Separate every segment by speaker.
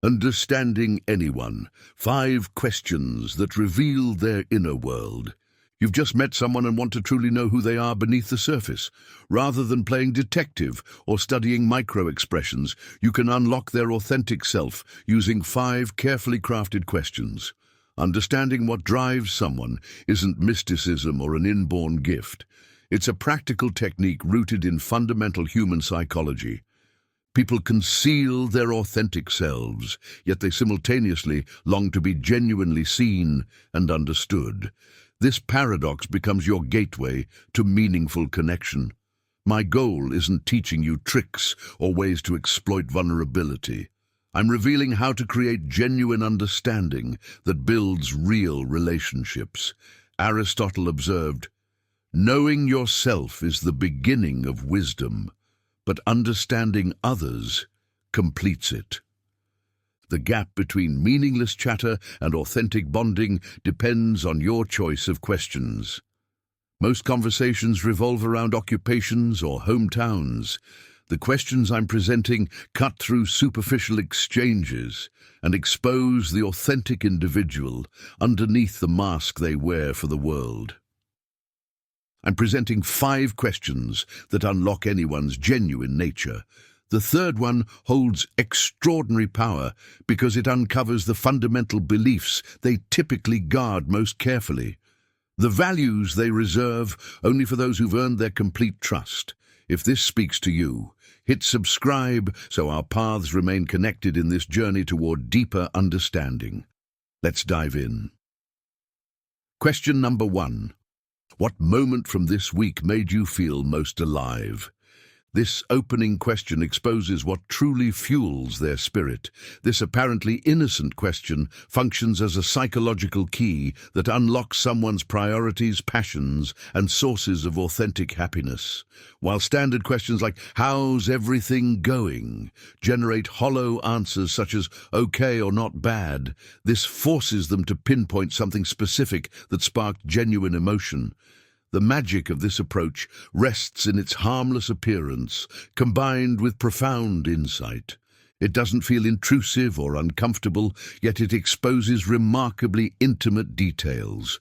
Speaker 1: Understanding anyone. 5 questions that reveal their inner world. You've just met someone and want to truly know who they are beneath the surface. Rather than playing detective or studying micro-expressions, you can unlock their authentic self using 5 carefully crafted questions. Understanding what drives someone isn't mysticism or an inborn gift. It's a practical technique rooted in fundamental human psychology. People conceal their authentic selves, yet they simultaneously long to be genuinely seen and understood. This paradox becomes your gateway to meaningful connection. My goal isn't teaching you tricks or ways to exploit vulnerability. I'm revealing how to create genuine understanding that builds real relationships. Aristotle observed, "Knowing yourself is the beginning of wisdom, but understanding others completes it." The gap between meaningless chatter and authentic bonding depends on your choice of questions. Most conversations revolve around occupations or hometowns. The questions I'm presenting cut through superficial exchanges and expose the authentic individual underneath the mask they wear for the world. I'm presenting 5 questions that unlock anyone's genuine nature. The third one holds extraordinary power because it uncovers the fundamental beliefs they typically guard most carefully. The values they reserve only for those who've earned their complete trust. If this speaks to you, hit subscribe so our paths remain connected in this journey toward deeper understanding. Let's dive in. Question number 1. What moment from this week made you feel most alive? This opening question exposes what truly fuels their spirit. This apparently innocent question functions as a psychological key that unlocks someone's priorities, passions, and sources of authentic happiness. While standard questions like, "How's everything going?" generate hollow answers such as, "Okay" or "Not bad," this forces them to pinpoint something specific that sparked genuine emotion. The magic of this approach rests in its harmless appearance, combined with profound insight. It doesn't feel intrusive or uncomfortable, yet it exposes remarkably intimate details.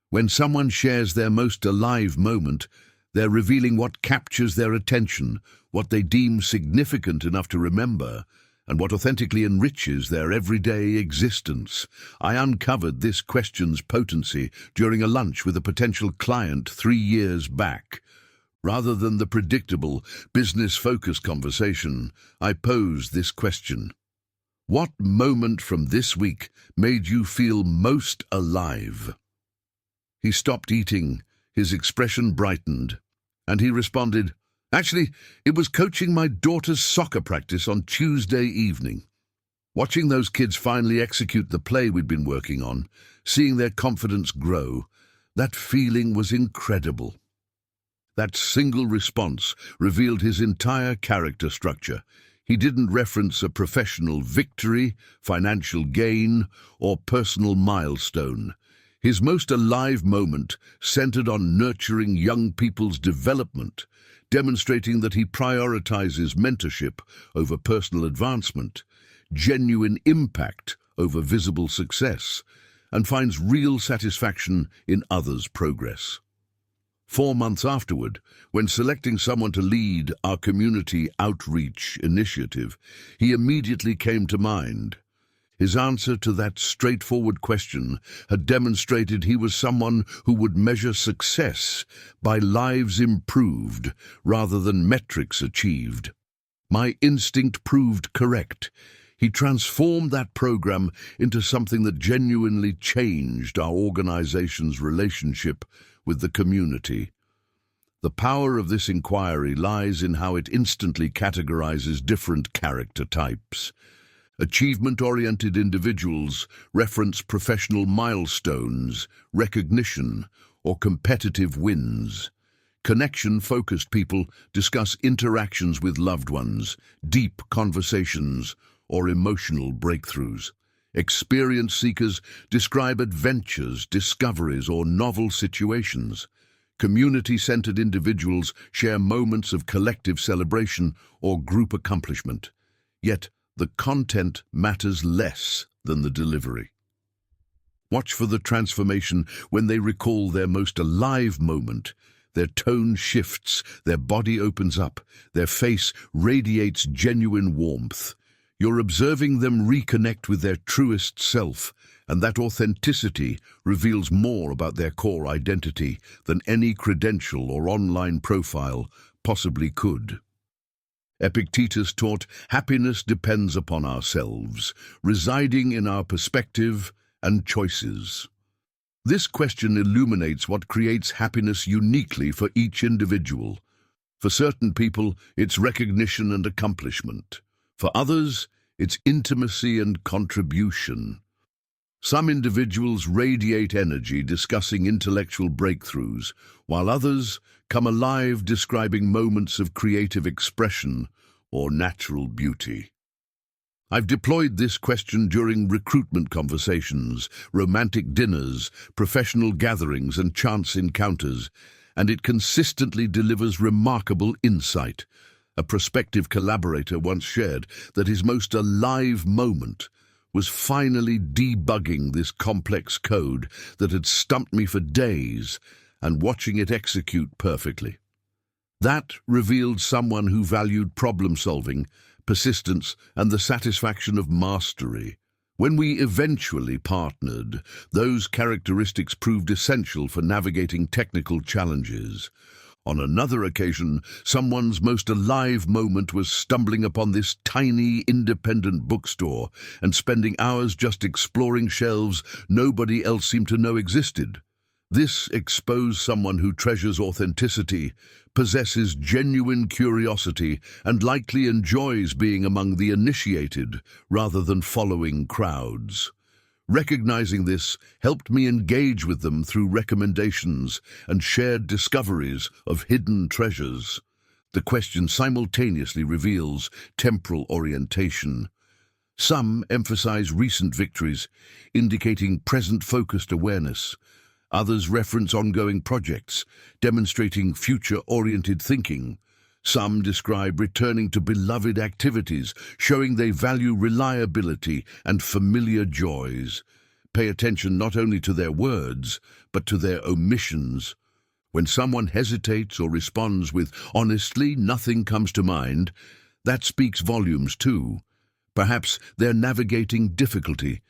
Speaker 1: When someone shares their most alive moment, they're revealing what captures their attention, what they deem significant enough to remember, and what authentically enriches their everyday existence. I uncovered this question's potency during a lunch with a potential client 3 years back. Rather than the predictable, business-focused conversation, I posed this question. What moment from this week made you feel most alive? He stopped eating, his expression brightened, and he responded, "Actually, it was coaching my daughter's soccer practice on Tuesday evening. Watching those kids finally execute the play we'd been working on, seeing their confidence grow, that feeling was incredible." That single response revealed his entire character structure. He didn't reference a professional victory, financial gain, or personal milestone. His most alive moment centered on nurturing young people's development, demonstrating that he prioritizes mentorship over personal advancement, genuine impact over visible success, and finds real satisfaction in others' progress. 4 months afterward, when selecting someone to lead our community outreach initiative, he immediately came to mind. His answer to that straightforward question had demonstrated he was someone who would measure success by lives improved rather than metrics achieved. My instinct proved correct. He transformed that program into something that genuinely changed our organization's relationship with the community. The power of this inquiry lies in how it instantly categorizes different character types. Achievement-oriented individuals reference professional milestones, recognition, or competitive wins. Connection-focused people discuss interactions with loved ones, deep conversations, or emotional breakthroughs. Experience seekers describe adventures, discoveries, or novel situations. Community-centered individuals share moments of collective celebration or group accomplishment. Yet, The content matters less than the delivery. Watch for the transformation when they recall their most alive moment. Their tone shifts, their body opens up, their face radiates genuine warmth. You're observing them reconnect with their truest self, and that authenticity reveals more about their core identity than any credential or online profile possibly could. Epictetus taught happiness depends upon ourselves, residing in our perspective and choices. This question illuminates what creates happiness uniquely for each individual. For certain people, it's recognition and accomplishment. For others, it's intimacy and contribution. Some individuals radiate energy discussing intellectual breakthroughs, while others come alive describing moments of creative expression or natural beauty. I've deployed this question during recruitment conversations, romantic dinners, professional gatherings, and chance encounters, and it consistently delivers remarkable insight. A prospective collaborator once shared that his most alive moment was finally debugging this complex code that had stumped me for days and watching it execute perfectly. That revealed someone who valued problem-solving, persistence, and the satisfaction of mastery. When we eventually partnered, those characteristics proved essential for navigating technical challenges. On another occasion, someone's most alive moment was stumbling upon this tiny, independent bookstore and spending hours just exploring shelves nobody else seemed to know existed. This exposed someone who treasures authenticity, possesses genuine curiosity, and likely enjoys being among the initiated rather than following crowds. Recognizing this helped me engage with them through recommendations and shared discoveries of hidden treasures. The question simultaneously reveals temporal orientation. Some emphasize recent victories, indicating present-focused awareness. Others reference ongoing projects, demonstrating future-oriented thinking. Some describe returning to beloved activities, showing they value reliability and familiar joys. Pay attention not only to their words, but to their omissions. When someone hesitates or responds with, "Honestly, nothing comes to mind," that speaks volumes too. Perhaps they're navigating difficulty.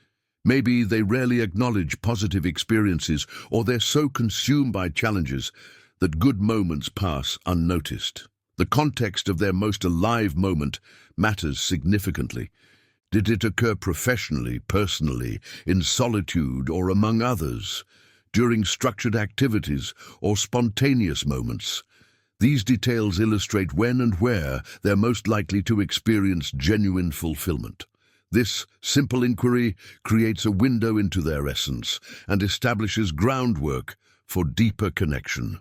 Speaker 1: Maybe they rarely acknowledge positive experiences, or they're so consumed by challenges that good moments pass unnoticed. The context of their most alive moment matters significantly. Did it occur professionally, personally, in solitude, or among others, during structured activities or spontaneous moments? These details illustrate when and where they're most likely to experience genuine fulfillment. This simple inquiry creates a window into their essence and establishes groundwork for deeper connection.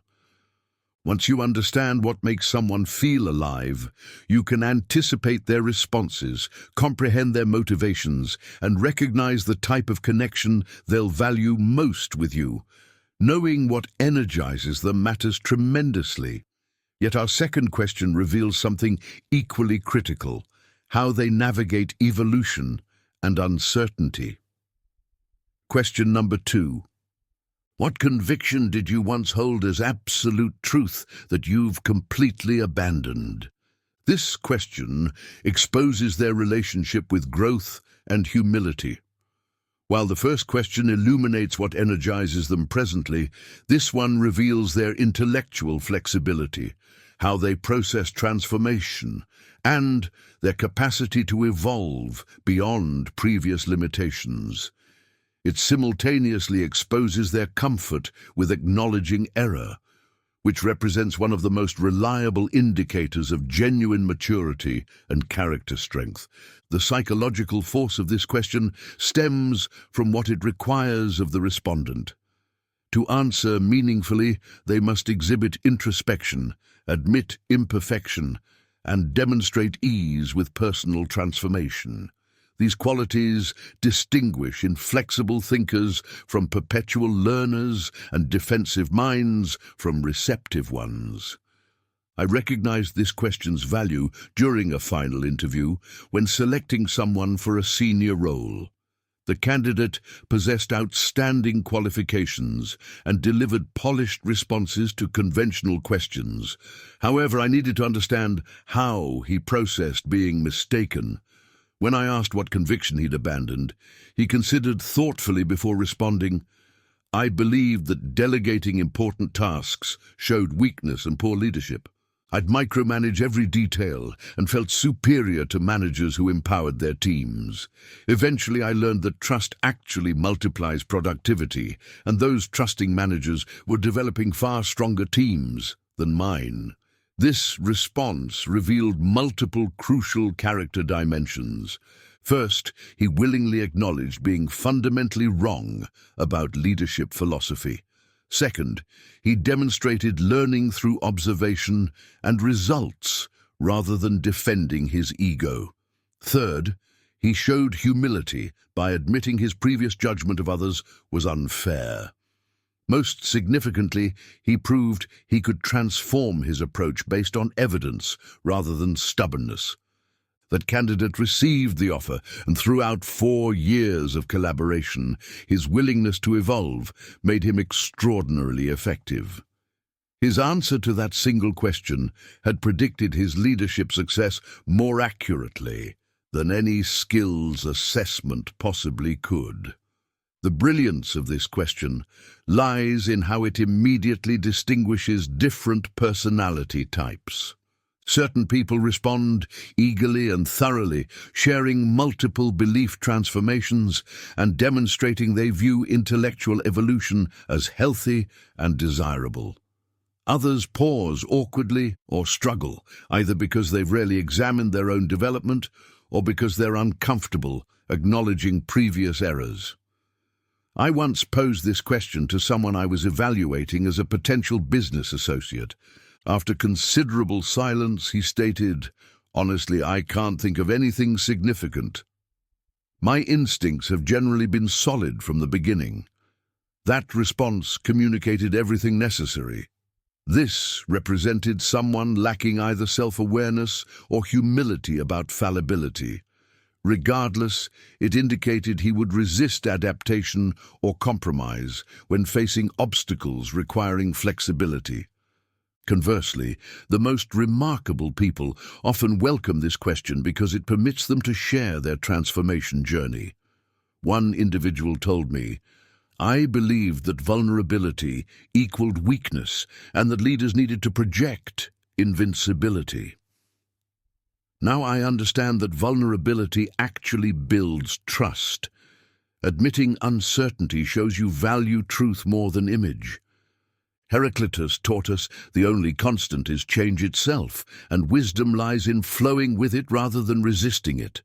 Speaker 1: Once you understand what makes someone feel alive, you can anticipate their responses, comprehend their motivations, and recognize the type of connection they'll value most with you. Knowing what energizes them matters tremendously. Yet our second question reveals something equally critical: how they navigate evolution and uncertainty. Question number 2. What conviction did you once hold as absolute truth that you've completely abandoned? This question exposes their relationship with growth and humility. While the first question illuminates what energizes them presently, this one reveals their intellectual flexibility, how they process transformation, and their capacity to evolve beyond previous limitations. It simultaneously exposes their comfort with acknowledging error, which represents one of the most reliable indicators of genuine maturity and character strength. The psychological force of this question stems from what it requires of the respondent. To answer meaningfully, they must exhibit introspection, admit imperfection, and demonstrate ease with personal transformation. These qualities distinguish inflexible thinkers from perpetual learners and defensive minds from receptive ones. I recognized this question's value during a final interview when selecting someone for a senior role. The candidate possessed outstanding qualifications and delivered polished responses to conventional questions. However, I needed to understand how he processed being mistaken. When I asked what conviction he'd abandoned, he considered thoughtfully before responding, "I believed that delegating important tasks showed weakness and poor leadership. I'd micromanage every detail and felt superior to managers who empowered their teams. Eventually, I learned that trust actually multiplies productivity, and those trusting managers were developing far stronger teams than mine." This response revealed multiple crucial character dimensions. First, he willingly acknowledged being fundamentally wrong about leadership philosophy. Second, he demonstrated learning through observation and results rather than defending his ego. Third, he showed humility by admitting his previous judgment of others was unfair. Most significantly, he proved he could transform his approach based on evidence rather than stubbornness. That candidate received the offer, and throughout 4 years of collaboration, his willingness to evolve made him extraordinarily effective. His answer to that single question had predicted his leadership success more accurately than any skills assessment possibly could. The brilliance of this question lies in how it immediately distinguishes different personality types. Certain people respond eagerly and thoroughly, sharing multiple belief transformations and demonstrating they view intellectual evolution as healthy and desirable. Others pause awkwardly or struggle, either because they've rarely examined their own development or because they're uncomfortable acknowledging previous errors. I once posed this question to someone I was evaluating as a potential business associate. After considerable silence, he stated, "Honestly, I can't think of anything significant. My instincts have generally been solid from the beginning." That response communicated everything necessary. This represented someone lacking either self-awareness or humility about fallibility. Regardless, it indicated he would resist adaptation or compromise when facing obstacles requiring flexibility. Conversely, the most remarkable people often welcome this question because it permits them to share their transformation journey. One individual told me, "I believed that vulnerability equaled weakness and that leaders needed to project invincibility. Now I understand that vulnerability actually builds trust. Admitting uncertainty shows you value truth more than image." Heraclitus taught us the only constant is change itself, and wisdom lies in flowing with it rather than resisting it.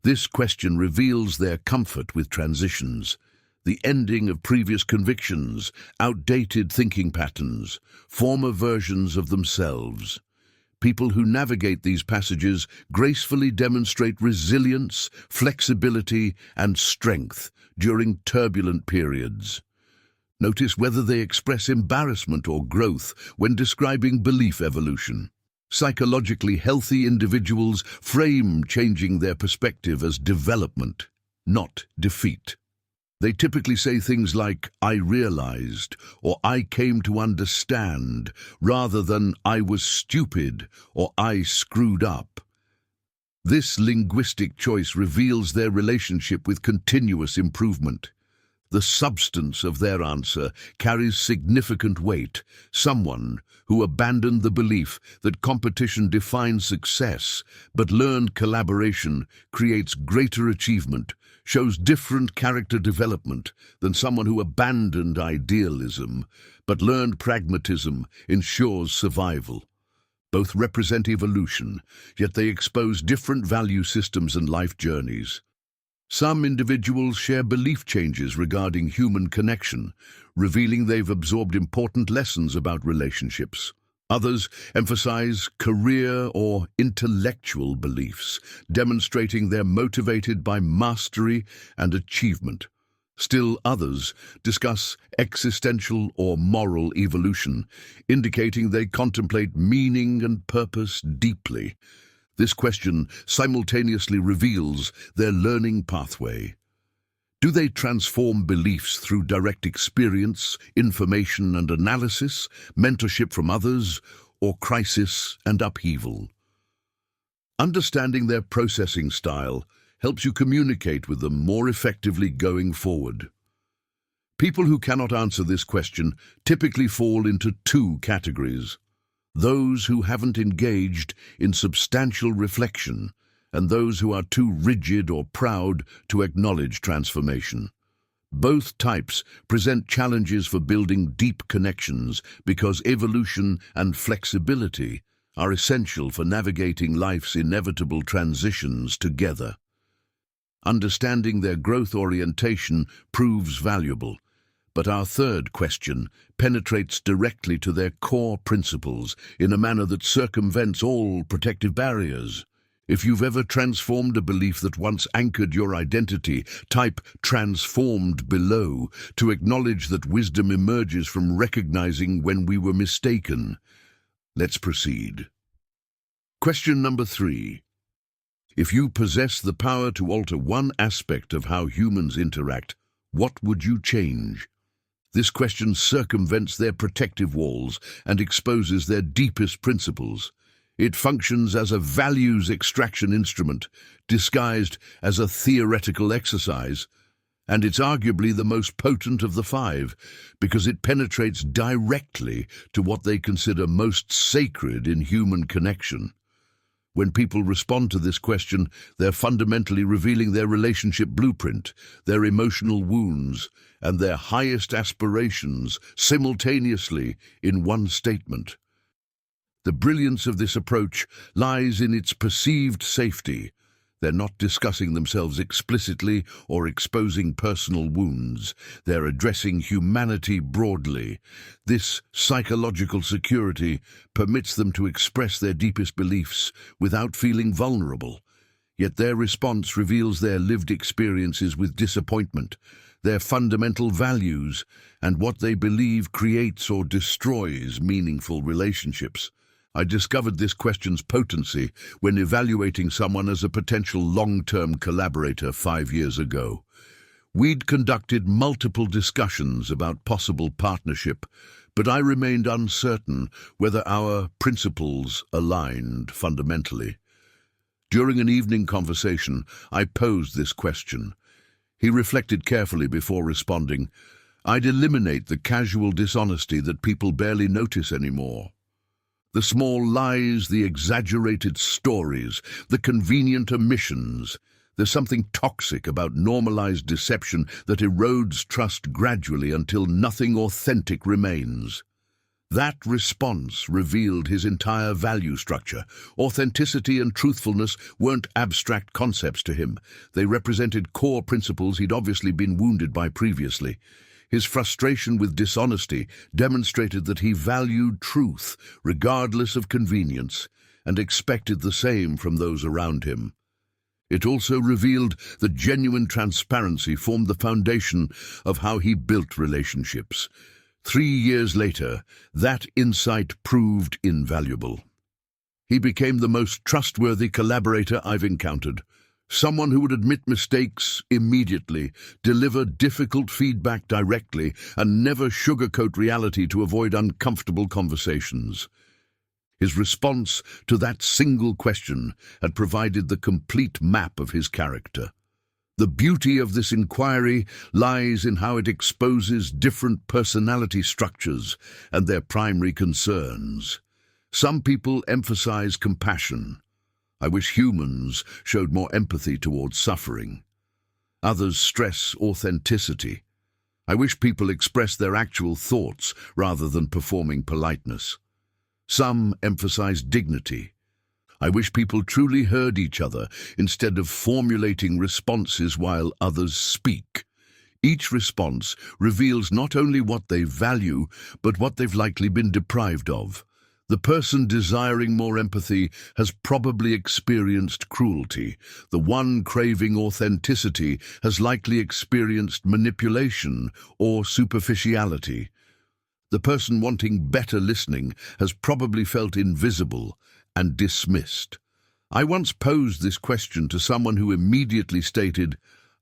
Speaker 1: This question reveals their comfort with transitions, the ending of previous convictions, outdated thinking patterns, former versions of themselves. People who navigate these passages gracefully demonstrate resilience, flexibility, and strength during turbulent periods. Notice whether they express embarrassment or growth when describing belief evolution. Psychologically healthy individuals frame changing their perspective as development, not defeat. They typically say things like, "I realized," or "I came to understand," rather than "I was stupid," or "I screwed up." This linguistic choice reveals their relationship with continuous improvement. The substance of their answer carries significant weight. Someone who abandoned the belief that competition defines success, but learned collaboration creates greater achievement, shows different character development than someone who abandoned idealism, but learned pragmatism ensures survival. Both represent evolution, yet they expose different value systems and life journeys. Some individuals share belief changes regarding human connection, revealing they've absorbed important lessons about relationships. Others emphasize career or intellectual beliefs, demonstrating they're motivated by mastery and achievement. Still others discuss existential or moral evolution, indicating they contemplate meaning and purpose deeply. This question simultaneously reveals their learning pathway. Do they transform beliefs through direct experience, information and analysis, mentorship from others, or crisis and upheaval? Understanding their processing style helps you communicate with them more effectively going forward. People who cannot answer this question typically fall into two categories: those who haven't engaged in substantial reflection, and those who are too rigid or proud to acknowledge transformation. Both types present challenges for building deep connections because evolution and flexibility are essential for navigating life's inevitable transitions together. Understanding their growth orientation proves valuable, but our third question penetrates directly to their core principles in a manner that circumvents all protective barriers. If you've ever transformed a belief that once anchored your identity, type "transformed" below to acknowledge that wisdom emerges from recognizing when we were mistaken. Let's proceed. Question number 3. If you possess the power to alter one aspect of how humans interact, what would you change? This question circumvents their protective walls and exposes their deepest principles. It functions as a values extraction instrument, disguised as a theoretical exercise, and it's arguably the most potent of the 5, because it penetrates directly to what they consider most sacred in human connection. When people respond to this question, they're fundamentally revealing their relationship blueprint, their emotional wounds, and their highest aspirations simultaneously in one statement. The brilliance of this approach lies in its perceived safety. They're not discussing themselves explicitly or exposing personal wounds. They're addressing humanity broadly. This psychological security permits them to express their deepest beliefs without feeling vulnerable. Yet their response reveals their lived experiences with disappointment, their fundamental values, and what they believe creates or destroys meaningful relationships. I discovered this question's potency when evaluating someone as a potential long-term collaborator 5 years ago. We'd conducted multiple discussions about possible partnership, but I remained uncertain whether our principles aligned fundamentally. During an evening conversation, I posed this question. He reflected carefully before responding. I'd eliminate the casual dishonesty that people barely notice anymore. The small lies, the exaggerated stories, the convenient omissions. There's something toxic about normalized deception that erodes trust gradually until nothing authentic remains. That response revealed his entire value structure. Authenticity and truthfulness weren't abstract concepts to him. They represented core principles he'd obviously been wounded by previously. His frustration with dishonesty demonstrated that he valued truth, regardless of convenience, and expected the same from those around him. It also revealed that genuine transparency formed the foundation of how he built relationships. 3 years later, that insight proved invaluable. He became the most trustworthy collaborator I've encountered. Someone who would admit mistakes immediately, deliver difficult feedback directly, and never sugarcoat reality to avoid uncomfortable conversations. His response to that single question had provided the complete map of his character. The beauty of this inquiry lies in how it exposes different personality structures and their primary concerns. Some people emphasize compassion. I wish humans showed more empathy towards suffering. Others stress authenticity. I wish people expressed their actual thoughts rather than performing politeness. Some emphasize dignity. I wish people truly heard each other instead of formulating responses while others speak. Each response reveals not only what they value, but what they've likely been deprived of. The person desiring more empathy has probably experienced cruelty. The one craving authenticity has likely experienced manipulation or superficiality. The person wanting better listening has probably felt invisible and dismissed. I once posed this question to someone who immediately stated,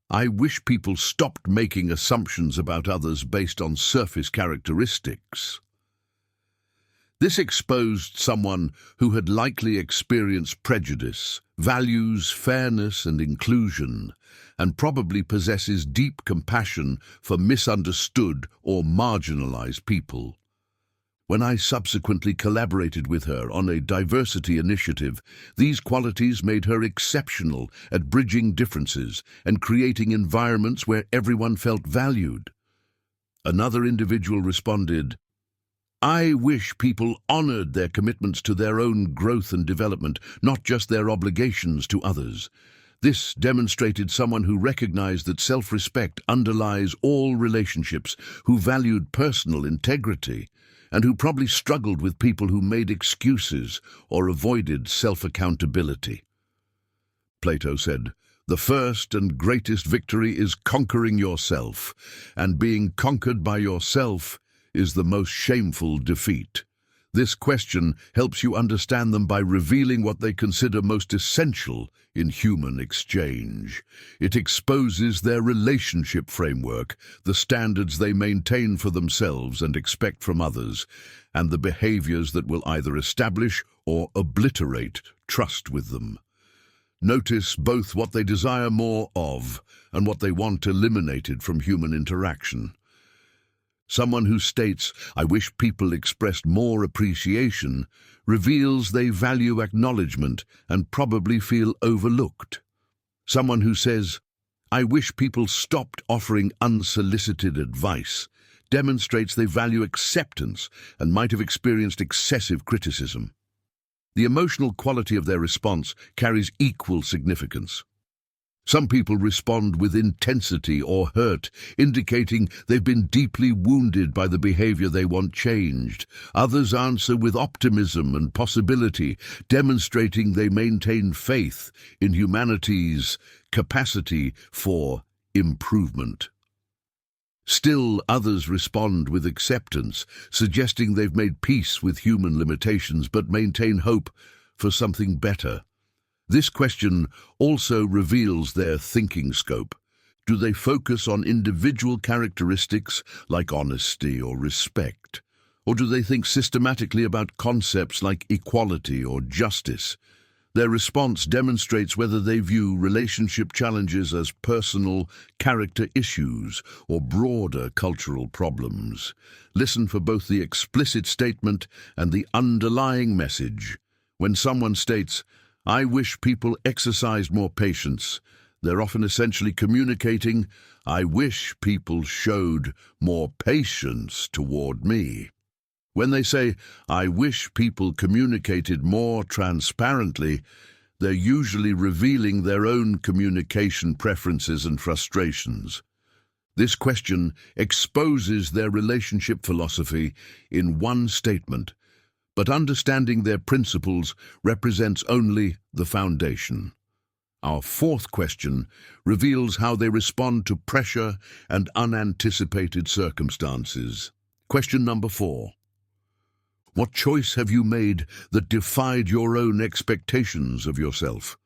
Speaker 1: "I wish people stopped making assumptions about others based on surface characteristics." This exposed someone who had likely experienced prejudice, values fairness and inclusion, and probably possesses deep compassion for misunderstood or marginalized people. When I subsequently collaborated with her on a diversity initiative, these qualities made her exceptional at bridging differences and creating environments where everyone felt valued. Another individual responded, "I wish people honored their commitments to their own growth and development, not just their obligations to others." This demonstrated someone who recognized that self-respect underlies all relationships, who valued personal integrity, and who probably struggled with people who made excuses or avoided self-accountability. Plato said, "The first and greatest victory is conquering yourself, and being conquered by yourself is the most shameful defeat." This question helps you understand them by revealing what they consider most essential in human exchange. It exposes their relationship framework, the standards they maintain for themselves and expect from others, and the behaviors that will either establish or obliterate trust with them. Notice both what they desire more of and what they want eliminated from human interaction. Someone who states, "I wish people expressed more appreciation," reveals they value acknowledgement and probably feel overlooked. Someone who says, "I wish people stopped offering unsolicited advice," demonstrates they value acceptance and might have experienced excessive criticism. The emotional quality of their response carries equal significance. Some people respond with intensity or hurt, indicating they've been deeply wounded by the behavior they want changed. Others answer with optimism and possibility, demonstrating they maintain faith in humanity's capacity for improvement. Still, others respond with acceptance, suggesting they've made peace with human limitations but maintain hope for something better. This question also reveals their thinking scope. Do they focus on individual characteristics like honesty or respect? Or do they think systematically about concepts like equality or justice? Their response demonstrates whether they view relationship challenges as personal character issues or broader cultural problems. Listen for both the explicit statement and the underlying message. When someone states, "I wish people exercised more patience," they're often essentially communicating, "I wish people showed more patience toward me." When they say, "I wish people communicated more transparently," they're usually revealing their own communication preferences and frustrations. This question exposes their relationship philosophy in one statement, but understanding their principles represents only the foundation. Our fourth question reveals how they respond to pressure and unanticipated circumstances. Question number 4. What choice have you made that defied your own expectations of yourself?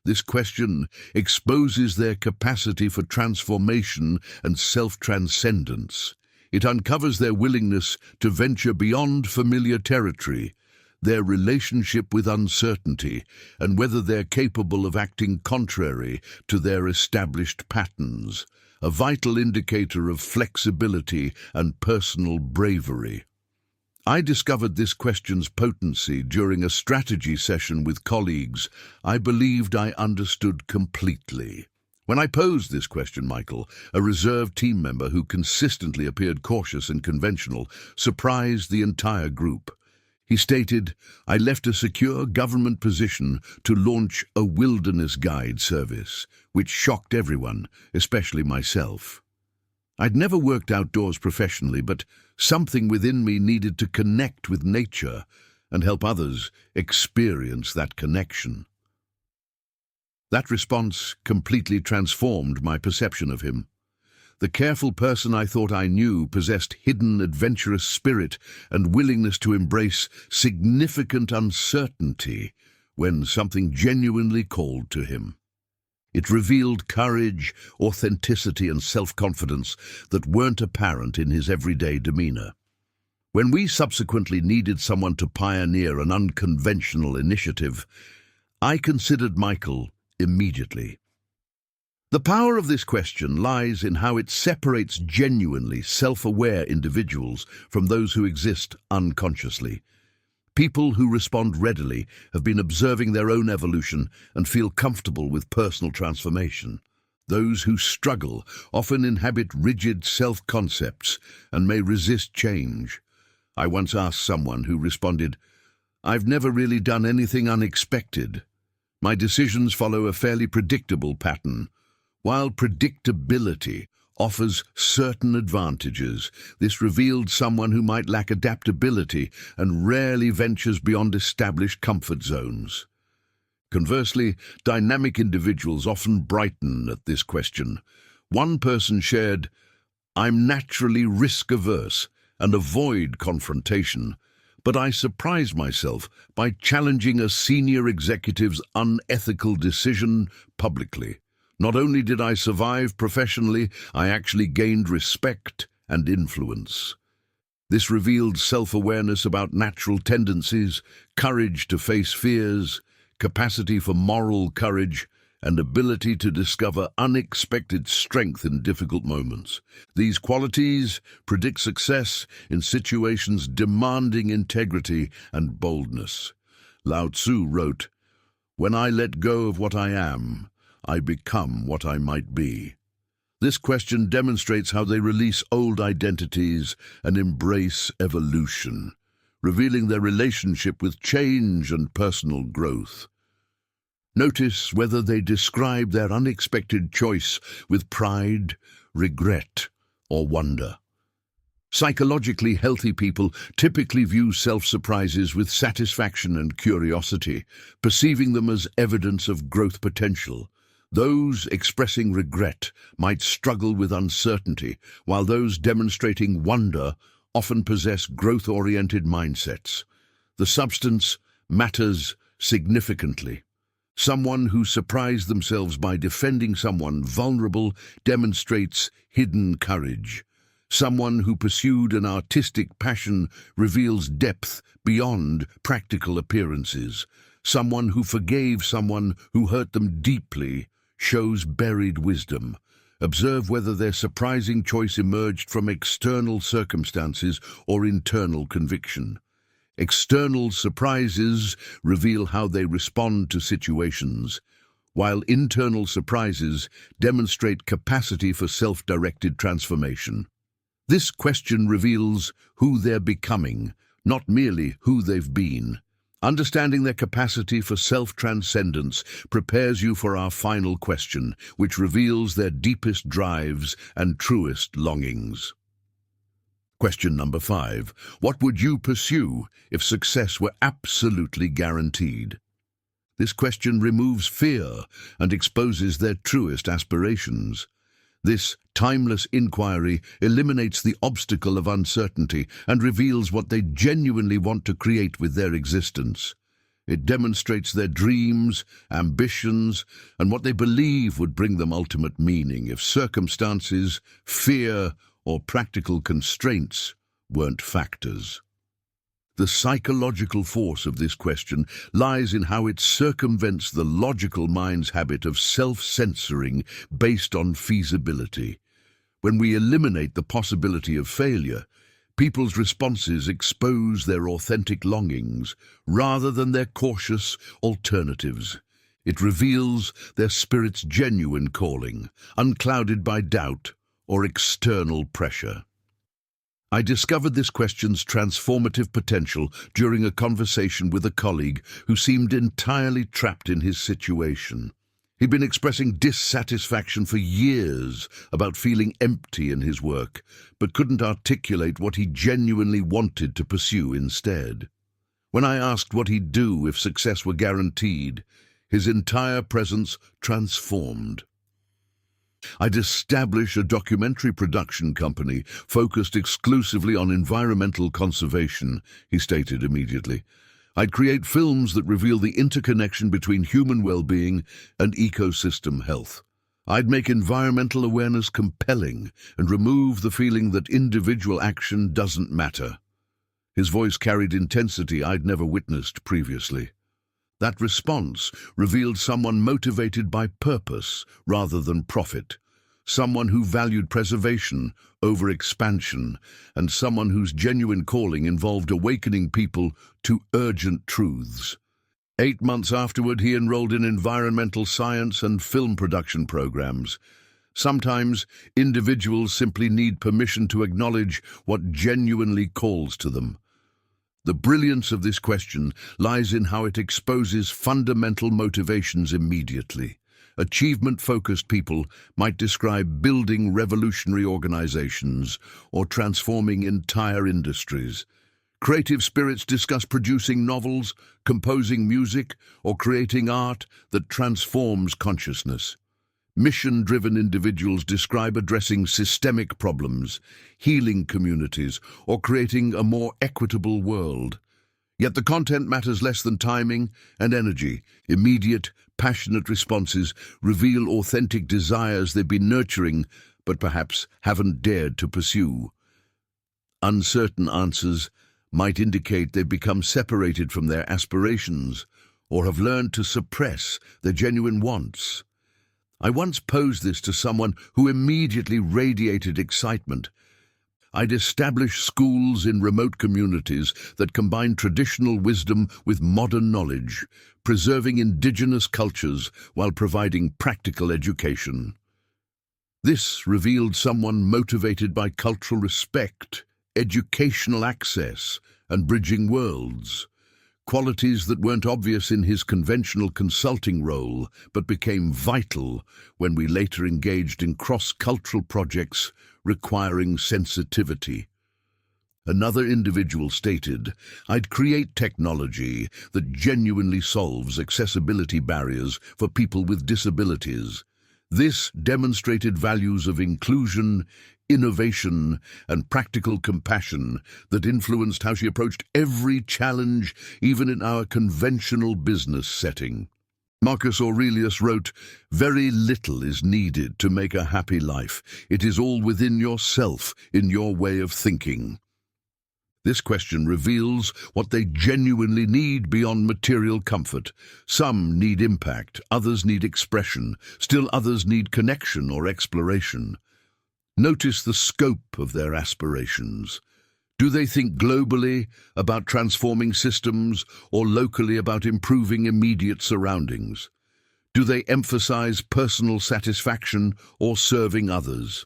Speaker 1: This question exposes their capacity for transformation and self-transcendence. It uncovers their willingness to venture beyond familiar territory, their relationship with uncertainty, and whether they're capable of acting contrary to their established patterns, a vital indicator of flexibility and personal bravery. I discovered this question's potency during a strategy session with colleagues I believed I understood completely. When I posed this question, Michael, a reserved team member who consistently appeared cautious and conventional, surprised the entire group. He stated, "I left a secure government position to launch a wilderness guide service, which shocked everyone, especially myself. I'd never worked outdoors professionally, but something within me needed to connect with nature, and help others experience that connection. That response completely transformed my perception of him. The careful person I thought I knew possessed hidden adventurous spirit and willingness to embrace significant uncertainty when something genuinely called to him. It revealed courage, authenticity, and self-confidence that weren't apparent in his everyday demeanor. When we subsequently needed someone to pioneer an unconventional initiative, I considered Michael immediately. The power of this question lies in how it separates genuinely self-aware individuals from those who exist unconsciously. People who respond readily have been observing their own evolution and feel comfortable with personal transformation. Those who struggle often inhabit rigid self-concepts and may resist change. I once asked someone who responded, "I've never really done anything unexpected. My decisions follow a fairly predictable pattern." While predictability offers certain advantages, this revealed someone who might lack adaptability and rarely ventures beyond established comfort zones. Conversely, dynamic individuals often brighten at this question. One person shared, "I'm naturally risk-averse and avoid confrontation, but I surprise myself by challenging a senior executive's unethical decision publicly. Not only did I survive professionally, I actually gained respect and influence." This revealed self-awareness about natural tendencies, courage to face fears, capacity for moral courage, and ability to discover unexpected strength in difficult moments. These qualities predict success in situations demanding integrity and boldness. Lao Tzu wrote, "When I let go of what I am, I become what I might be." This question demonstrates how they release old identities and embrace evolution, revealing their relationship with change and personal growth. Notice whether they describe their unexpected choice with pride, regret, or wonder. Psychologically healthy people typically view self-surprises with satisfaction and curiosity, perceiving them as evidence of growth potential. Those expressing regret might struggle with uncertainty, while those demonstrating wonder often possess growth-oriented mindsets. The substance matters significantly. Someone who surprised themselves by defending someone vulnerable demonstrates hidden courage. Someone who pursued an artistic passion reveals depth beyond practical appearances. Someone who forgave someone who hurt them deeply shows buried wisdom. Observe whether their surprising choice emerged from external circumstances or internal conviction. External surprises reveal how they respond to situations, while internal surprises demonstrate capacity for self-directed transformation. This question reveals who they're becoming, not merely who they've been. Understanding their capacity for self-transcendence prepares you for our final question, which reveals their deepest drives and truest longings. Question number 5. What would you pursue if success were absolutely guaranteed? This question removes fear and exposes their truest aspirations. This timeless inquiry eliminates the obstacle of uncertainty and reveals what they genuinely want to create with their existence. It demonstrates their dreams, ambitions, and what they believe would bring them ultimate meaning if circumstances, fear, or practical constraints weren't factors. The psychological force of this question lies in how it circumvents the logical mind's habit of self-censoring based on feasibility. When we eliminate the possibility of failure, people's responses expose their authentic longings rather than their cautious alternatives. It reveals their spirit's genuine calling, unclouded by doubt or external pressure. I discovered this question's transformative potential during a conversation with a colleague who seemed entirely trapped in his situation. He'd been expressing dissatisfaction for years about feeling empty in his work, but couldn't articulate what he genuinely wanted to pursue instead. When I asked what he'd do if success were guaranteed, his entire presence transformed. I'd establish a documentary production company focused exclusively on environmental conservation, he stated immediately. I'd create films that reveal the interconnection between human well-being and ecosystem health. I'd make environmental awareness compelling and remove the feeling that individual action doesn't matter. His voice carried intensity I'd never witnessed previously. That response revealed someone motivated by purpose rather than profit, someone who valued preservation over expansion, and someone whose genuine calling involved awakening people to urgent truths. 8 months afterward, he enrolled in environmental science and film production programs. Sometimes, individuals simply need permission to acknowledge what genuinely calls to them. The brilliance of this question lies in how it exposes fundamental motivations immediately. Achievement-focused people might describe building revolutionary organizations or transforming entire industries. Creative spirits discuss producing novels, composing music, or creating art that transforms consciousness. Mission-driven individuals describe addressing systemic problems, healing communities, or creating a more equitable world. Yet the content matters less than timing and energy. Immediate, passionate responses reveal authentic desires they've been nurturing, but perhaps haven't dared to pursue. Uncertain answers might indicate they've become separated from their aspirations or have learned to suppress their genuine wants. I once posed this to someone who immediately radiated excitement. I'd establish schools in remote communities that combine traditional wisdom with modern knowledge, preserving indigenous cultures while providing practical education. This revealed someone motivated by cultural respect, educational access, and bridging worlds. Qualities that weren't obvious in his conventional consulting role, but became vital when we later engaged in cross-cultural projects requiring sensitivity. Another individual stated, I'd create technology that genuinely solves accessibility barriers for people with disabilities. This demonstrated values of inclusion, innovation, and practical compassion that influenced how she approached every challenge, even in our conventional business setting. Marcus Aurelius wrote, "Very little is needed to make a happy life. It is all within yourself, in your way of thinking." This question reveals what they genuinely need beyond material comfort. Some need impact, others need expression, still others need connection or exploration. Notice the scope of their aspirations. Do they think globally about transforming systems or locally about improving immediate surroundings? Do they emphasize personal satisfaction or serving others?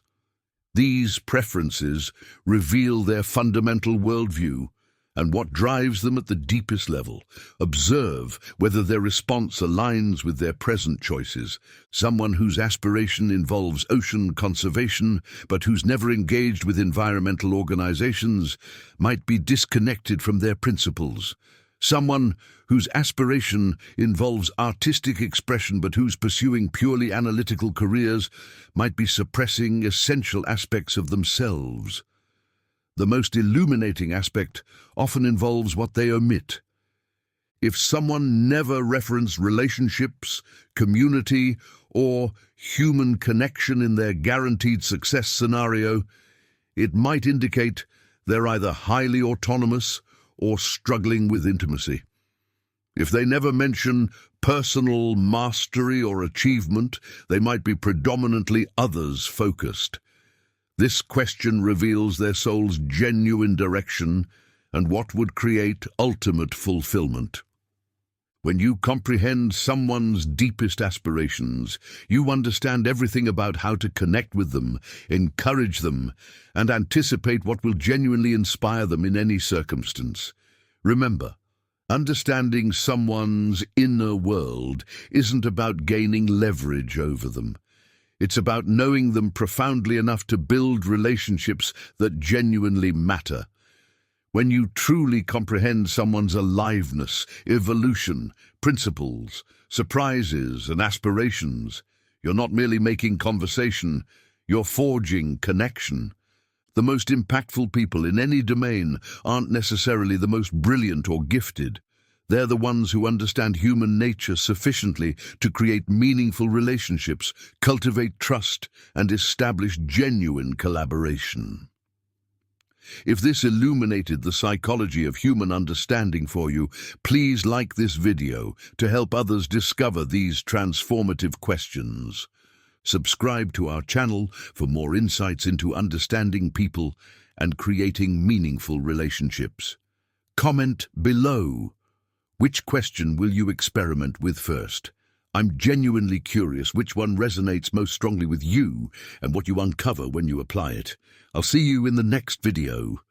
Speaker 1: These preferences reveal their fundamental worldview and what drives them at the deepest level. Observe whether their response aligns with their present choices. Someone whose aspiration involves ocean conservation, but who's never engaged with environmental organizations, might be disconnected from their principles. Someone whose aspiration involves artistic expression but who's pursuing purely analytical careers might be suppressing essential aspects of themselves. The most illuminating aspect often involves what they omit. If someone never referenced relationships, community, or human connection in their guaranteed success scenario, it might indicate they're either highly autonomous or struggling with intimacy. If they never mention personal mastery or achievement, they might be predominantly others-focused. This question reveals their soul's genuine direction and what would create ultimate fulfillment. When you comprehend someone's deepest aspirations, you understand everything about how to connect with them, encourage them, and anticipate what will genuinely inspire them in any circumstance. Remember, understanding someone's inner world isn't about gaining leverage over them. It's about knowing them profoundly enough to build relationships that genuinely matter. When you truly comprehend someone's aliveness, evolution, principles, surprises, and aspirations, you're not merely making conversation, you're forging connection. The most impactful people in any domain aren't necessarily the most brilliant or gifted. They're the ones who understand human nature sufficiently to create meaningful relationships, cultivate trust, and establish genuine collaboration. If this illuminated the psychology of human understanding for you, please like this video to help others discover these transformative questions. Subscribe to our channel for more insights into understanding people and creating meaningful relationships. Comment below. Which question will you experiment with first? I'm genuinely curious which one resonates most strongly with you and what you uncover when you apply it. I'll see you in the next video.